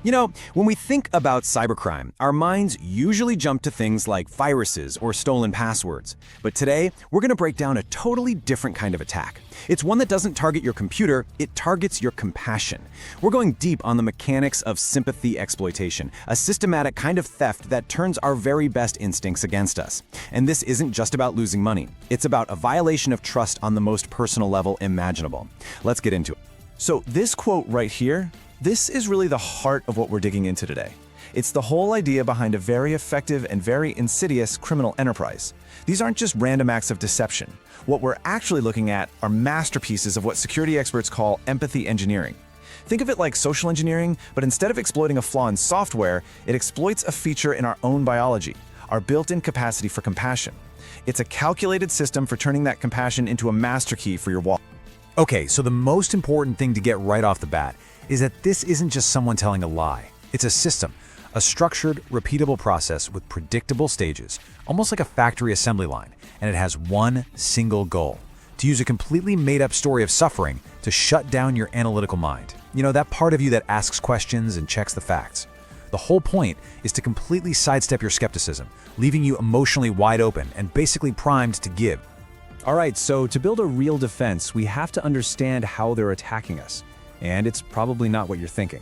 When we think about cybercrime, our minds usually jump to things like viruses or stolen passwords. But today, we're going to break down a totally different kind of attack. It's one that doesn't target your computer, it targets your compassion. We're going deep on the mechanics of sympathy exploitation, a systematic kind of theft that turns our very best instincts against us. And this isn't just about losing money. It's about a violation of trust on the most personal level imaginable. Let's get into it. So this quote right here, this is really the heart of what we're digging into today. It's the whole idea behind a very effective and very insidious criminal enterprise. These aren't just random acts of deception. What we're actually looking at are masterpieces of what security experts call empathy engineering. Think of it like social engineering, but instead of exploiting a flaw in software, it exploits a feature in our own biology, our built-in capacity for compassion. It's a calculated system for turning that compassion into a master key for your wallet. Okay, so the most important thing to get right off the bat is that this isn't just someone telling a lie. It's a system, a structured, repeatable process with predictable stages, almost like a factory assembly line, and it has one single goal: to use a completely made-up story of suffering to shut down your analytical mind. That part of you that asks questions and checks the facts. The whole point is to completely sidestep your skepticism, leaving you emotionally wide open and basically primed to give. All right, so to build a real defense, we have to understand how they're attacking us. And it's probably not what you're thinking.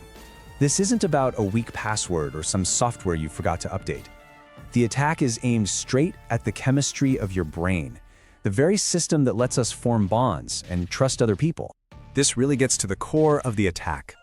This isn't about a weak password or some software you forgot to update. The attack is aimed straight at the chemistry of your brain, the very system that lets us form bonds and trust other people. This really gets to the core of the attack.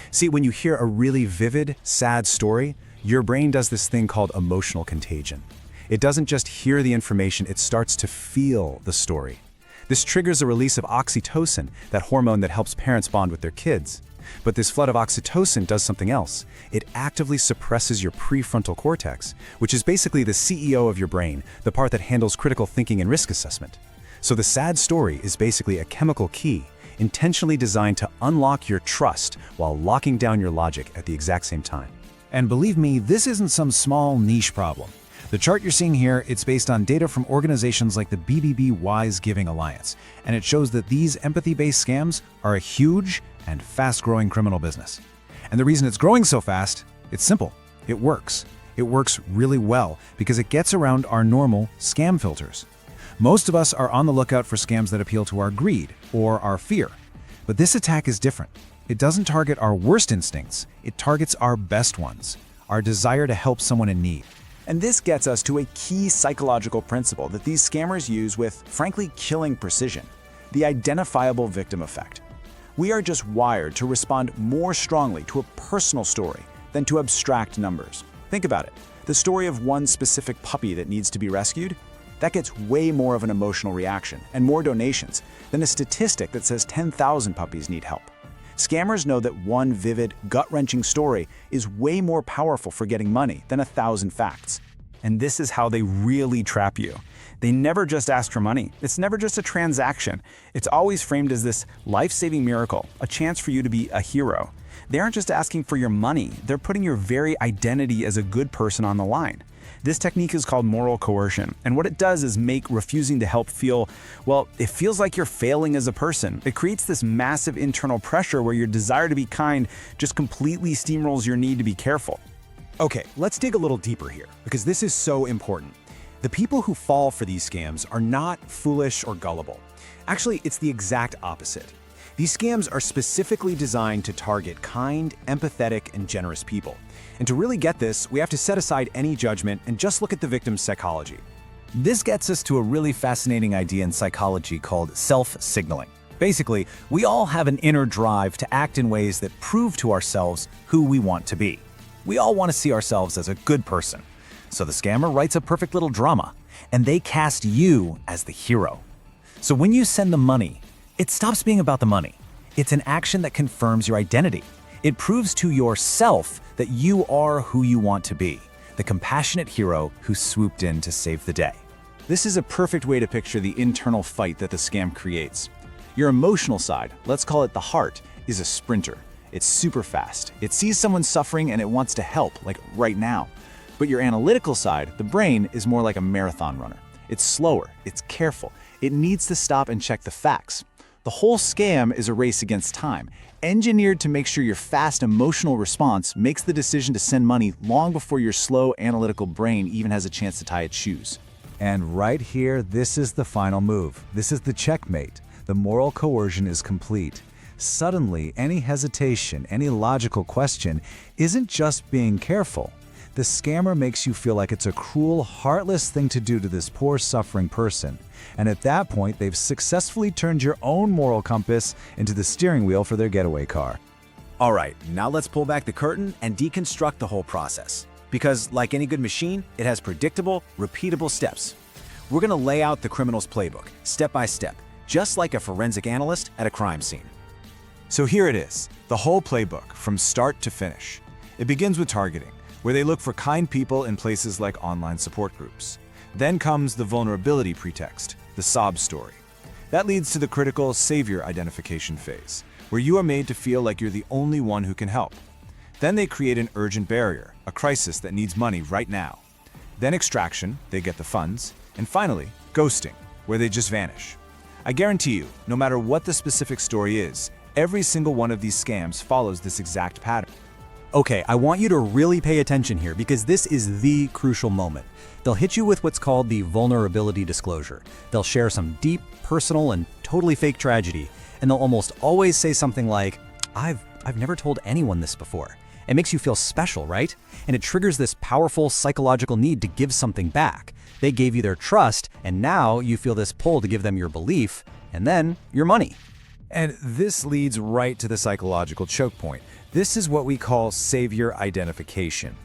See, when you hear a really vivid, sad story, your brain does this thing called emotional contagion. It doesn't just hear the information, it starts to feel the story. This triggers a release of oxytocin, that hormone that helps parents bond with their kids. But this flood of oxytocin does something else. It actively suppresses your prefrontal cortex, which is basically the CEO of your brain, the part that handles critical thinking and risk assessment. So the sad story is basically a chemical key, intentionally designed to unlock your trust while locking down your logic at the exact same time. And believe me, this isn't some small niche problem. The chart you're seeing here, it's based on data from organizations like the BBB Wise Giving Alliance, and it shows that these empathy-based scams are a huge and fast-growing criminal business. And the reason it's growing so fast, it's simple. It works. It works really well because it gets around our normal scam filters. Most of us are on the lookout for scams that appeal to our greed or our fear. But this attack is different. It doesn't target our worst instincts. It targets our best ones, our desire to help someone in need. And this gets us to a key psychological principle that these scammers use with, frankly, killing precision: the identifiable victim effect. We are just wired to respond more strongly to a personal story than to abstract numbers. Think about it. The story of one specific puppy that needs to be rescued? That gets way more of an emotional reaction and more donations than a statistic that says 10,000 puppies need help. Scammers know that one vivid, gut-wrenching story is way more powerful for getting money than 1,000 facts. And this is how they really trap you. They never just ask for money. It's never just a transaction. It's always framed as this life-saving miracle, a chance for you to be a hero. They aren't just asking for your money. They're putting your very identity as a good person on the line. This technique is called Moral-Coercion, and what it does is make refusing to help feel, well, it feels like you're failing as a person. It creates this massive internal pressure where your desire to be kind just completely steamrolls your need to be careful. Okay, let's dig a little deeper here, because this is so important. The people who fall for these scams are not foolish or gullible. Actually, it's the exact opposite. These scams are specifically designed to target kind, empathetic, and generous people. And to really get this, we have to set aside any judgment and just look at the victim's psychology. This gets us to a really fascinating idea in psychology called self-signaling. Basically, we all have an inner drive to act in ways that prove to ourselves who we want to be. We all want to see ourselves as a good person. So the scammer writes a perfect little drama, and they cast you as the hero. So when you send them money, it stops being about the money. It's an action that confirms your identity. It proves to yourself that you are who you want to be, the compassionate hero who swooped in to save the day. This is a perfect way to picture the internal fight that the scam creates. Your emotional side, let's call it the heart, is a sprinter. It's super fast. It sees someone suffering and it wants to help, like right now. But your analytical side, the brain, is more like a marathon runner. It's slower, it's careful, it needs to stop and check the facts. The whole scam is a race against time. engineered to make sure your fast emotional response makes the decision to send money long before your slow analytical brain even has a chance to tie its shoes. And right here, this is the final move. This is the checkmate. The moral coercion is complete. Suddenly, any hesitation, any logical question isn't just being careful. The scammer makes you feel like it's a cruel, heartless thing to do to this poor, suffering person. And at that point, they've successfully turned your own moral compass into the steering wheel for their getaway car. All right, now let's pull back the curtain and deconstruct the whole process. Because, like any good machine, it has predictable, repeatable steps. We're going to lay out the criminal's playbook, step by step, just like a forensic analyst at a crime scene. So here it is, the whole playbook, from start to finish. It begins with targeting, where they look for kind people in places like online support groups. Then comes the vulnerability pretext, the sob story. That leads to the critical savior identification phase, where you are made to feel like you're the only one who can help. Then they create an urgent barrier, a crisis that needs money right now. Then extraction, they get the funds. And finally, ghosting, where they just vanish. I guarantee you, no matter what the specific story is, every single one of these scams follows this exact pattern. Okay, I want you to really pay attention here because this is the crucial moment. They'll hit you with what's called the vulnerability disclosure. They'll share some deep, personal, and totally fake tragedy, and they'll almost always say something like, I've never told anyone this before. It makes you feel special, right? And it triggers this powerful psychological need to give something back. They gave you their trust, and now you feel this pull to give them your belief, and then your money. And this leads right to the psychological choke point. This is what we call savior identification.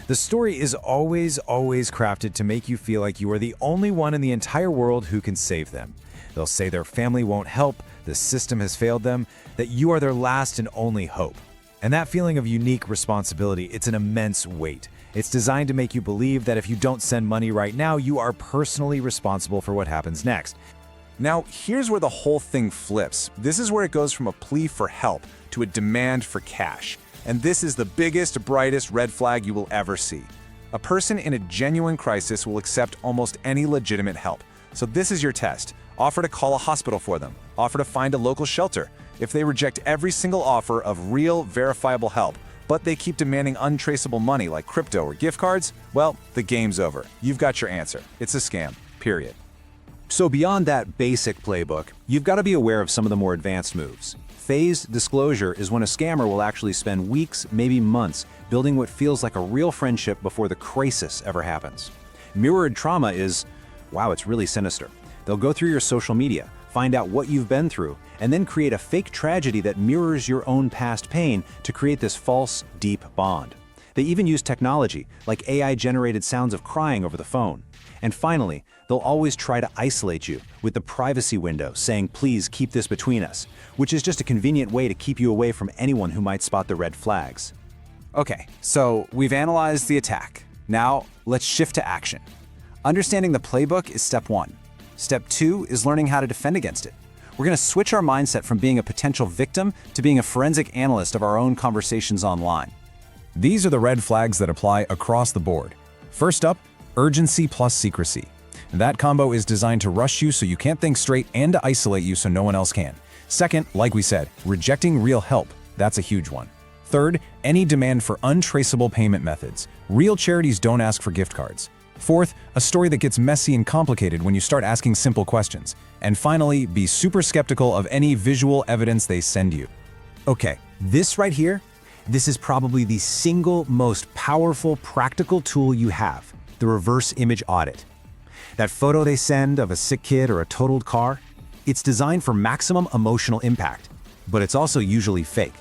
The story is always crafted to make you feel like you are the only one in the entire world who can save them. They'll say their family won't help, the system has failed them, that you are their last and only hope. And that feeling of unique responsibility, it's an immense weight. It's designed to make you believe that if you don't send money right now, you are personally responsible for what happens next. Now, here's where the whole thing flips. This is where it goes from a plea for help to a demand for cash. And this is the biggest, brightest red flag you will ever see. A person in a genuine crisis will accept almost any legitimate help. So this is your test. Offer to call a hospital for them. Offer to find a local shelter. If they reject every single offer of real, verifiable help, but they keep demanding untraceable money like crypto or gift cards, well, the game's over. You've got your answer. It's a scam, period. So beyond that basic playbook, you've got to be aware of some of the more advanced moves. Phased disclosure is when a scammer will actually spend weeks, maybe months, building what feels like a real friendship before the crisis ever happens. Mirrored trauma is, wow, it's really sinister. They'll go through your social media, find out what you've been through, and then create a fake tragedy that mirrors your own past pain to create this false, deep bond. They even use technology, like AI-generated sounds of crying over the phone. And finally, they'll always try to isolate you with the privacy window, saying, please keep this between us, which is just a convenient way to keep you away from anyone who might spot the red flags. Okay, so we've analyzed the attack. Now, let's shift to action. Understanding the playbook is step one. Step two is learning how to defend against it. We're going to switch our mindset from being a potential victim to being a forensic analyst of our own conversations online. These are the red flags that apply across the board. First up, urgency plus secrecy. That combo is designed to rush you so you can't think straight and to isolate you so no one else can. Second, like we said, rejecting real help. That's a huge one. Third, any demand for untraceable payment methods. Real charities don't ask for gift cards. Fourth, a story that gets messy and complicated when you start asking simple questions. And finally, be super skeptical of any visual evidence they send you. Okay, this right here, this is probably the single most powerful practical tool you have, the reverse image audit. That photo they send of a sick kid or a totaled car, it's designed for maximum emotional impact, but it's also usually fake.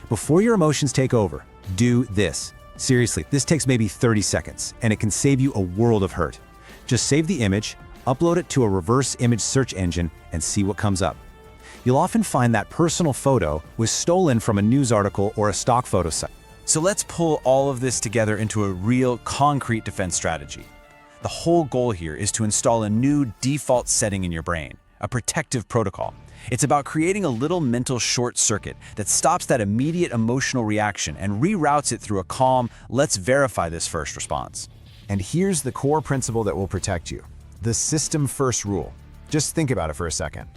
Before your emotions take over, do this. Seriously, this takes maybe 30 seconds, and it can save you a world of hurt. Just save the image, upload it to a reverse image search engine, and see what comes up. You'll often find that personal photo was stolen from a news article or a stock photo site. So let's pull all of this together into a real, concrete defense strategy. The whole goal here is to install a new default setting in your brain, a protective protocol. It's about creating a little mental short circuit that stops that immediate emotional reaction and reroutes it through a calm, let's verify this first response. And here's the core principle that will protect you. The system first rule. Just think about it for a second.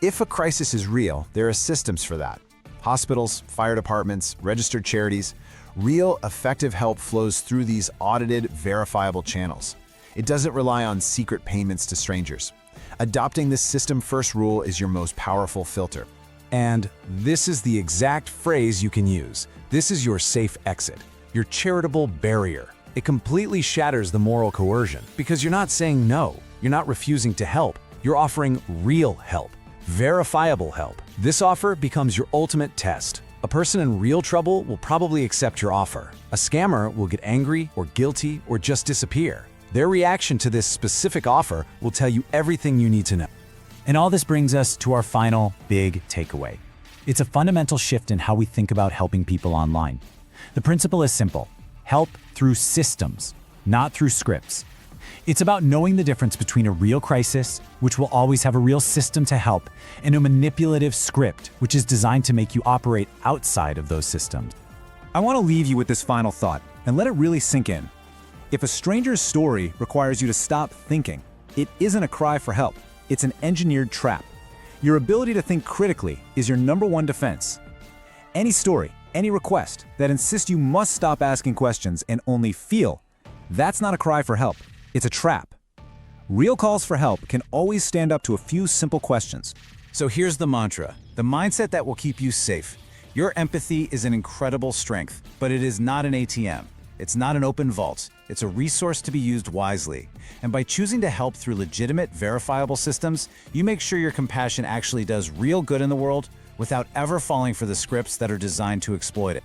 If a crisis is real, there are systems for that. hospitals, fire departments, registered charities. Real, effective help flows through these audited, verifiable channels. It doesn't rely on secret payments to strangers. Adopting this system-first rule is your most powerful filter. And this is the exact phrase you can use. This is your safe exit, your charitable barrier. It completely shatters the moral coercion because you're not saying no, you're not refusing to help, you're offering real help, verifiable help. This offer becomes your ultimate test. A person in real trouble will probably accept your offer. A scammer will get angry or guilty or just disappear. Their reaction to this specific offer will tell you everything you need to know. And all this brings us to our final big takeaway. It's a fundamental shift in how we think about helping people online. The principle is simple: help through systems, not through scripts. It's about knowing the difference between a real crisis, which will always have a real system to help, and a manipulative script, which is designed to make you operate outside of those systems. I want to leave you with this final thought and let it really sink in. If a stranger's story requires you to stop thinking, it isn't a cry for help. It's an engineered trap. Your ability to think critically is your #1 defense. Any story, any request that insists you must stop asking questions and only feel, that's not a cry for help. It's a trap. Real calls for help can always stand up to a few simple questions. So here's the mantra, the mindset that will keep you safe. Your empathy is an incredible strength, but it is not an ATM. It's not an open vault. It's a resource to be used wisely. And by choosing to help through legitimate, verifiable systems, you make sure your compassion actually does real good in the world without ever falling for the scripts that are designed to exploit it.